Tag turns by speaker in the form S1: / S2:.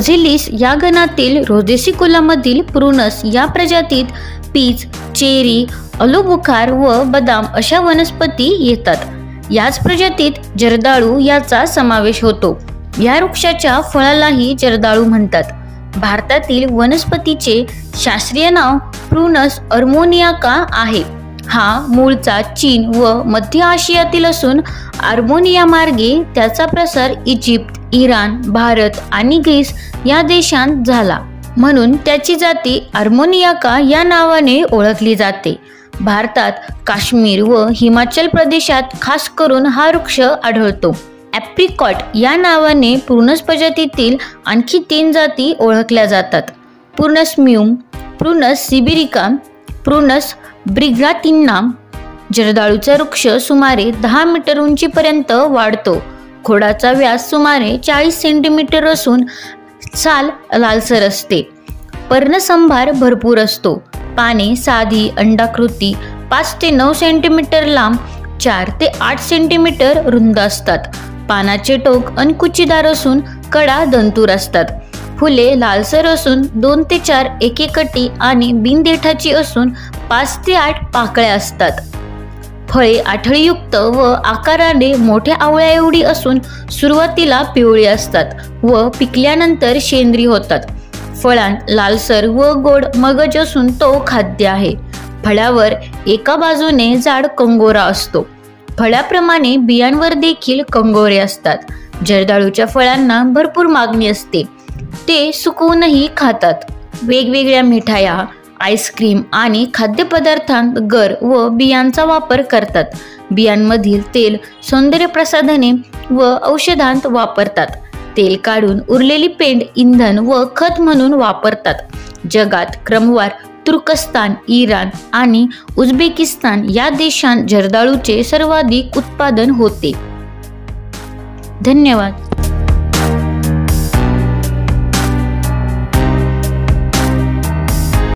S1: झिलिस या गणातील रोझेसिकुलामधील प्रुनस या प्रजातीत पीच, चेरी, आलूबुखार व बदाम अशा वनस्पती येतात। याच प्रजातीत जर्दाळू याचा समावेश होतो। या वृक्षाच्या फळालाही जर्दाळू म्हणतात। भारतातील वनस्पतीचे शास्त्रीय नाव प्रुनस आर्मोनियाका आहे। हा मूळचा चीन व मध्य आशियातील असून आर्मेनिया मार्गे त्याचा प्रसार इजिप्त, इराण, भारत आणि ग्रीस या देशांत झाला, म्हणून त्याची जाती आर्मोनियाका या नावाने ओळखली जाते। भारतात काश्मीर व हिमाचल प्रदेशात खास करून हा वृक्ष आढळतो। ॲप्रिकॉट या नावाने प्रुनस प्रजातीतील आणखी 3 जाती ओळखल्या जातात। Prunus mume, Prunus sibirica, Prunus brigantina. जर्दाळूचा वृक्ष सुमारे 10 मीटर उंचीपर्यंत वाढतो। खोडाचा व्यास सुमारे 40 सेंटीमीटर असून साल लालसर असते। पर्णसंभार भरपूर असतो। पाने साधी अंडाकृती 5 ते 9 सेंटीमीटर लांब, 4 ते 8 सेंटीमीटर रुंद असतात। पानाचे टोक अणकुचीदार असून कडा दंतूर असतात। फुले लालसर असून 2 ते 4 एकेकटी आणि बिनदेठाची असून 5 ते 8 पाकळ्या असतात। फळे आठळीयुक्त व आकाराने मोठ्या आवळ्या एवढी असून सुरुवातीला पिवळी असतात व पिकल्यानंतर शेंद्री होतात। फळांत लालसर व गोड मगज असून तो खाद्य आहे। फळावर एका बाजूने जाड कंगोरा असतो। फळाप्रमाणे बियांवर देखील कंगोरे असतात। जर्दाळूच्या फळांना भरपूर मागणी असते। ते सुकवूनही खातात। वेगवेगळ्या मिठाया, आईस्क्रीम आणि खाद्यपदार्थांत गर व बियांचा वापर करतात। बियांमधील तेल सौंदर्यप्रसाधने व औषधांत वापरतात। तेल काढून उरलेली पेंड इंधन व खत म्हणून वापरतात। जगात क्रमवार तुर्कस्तान, इराण आणि उझबेकिस्तान या देशांत जर्दाळूचे सर्वाधिक उत्पादन होते। धन्यवाद।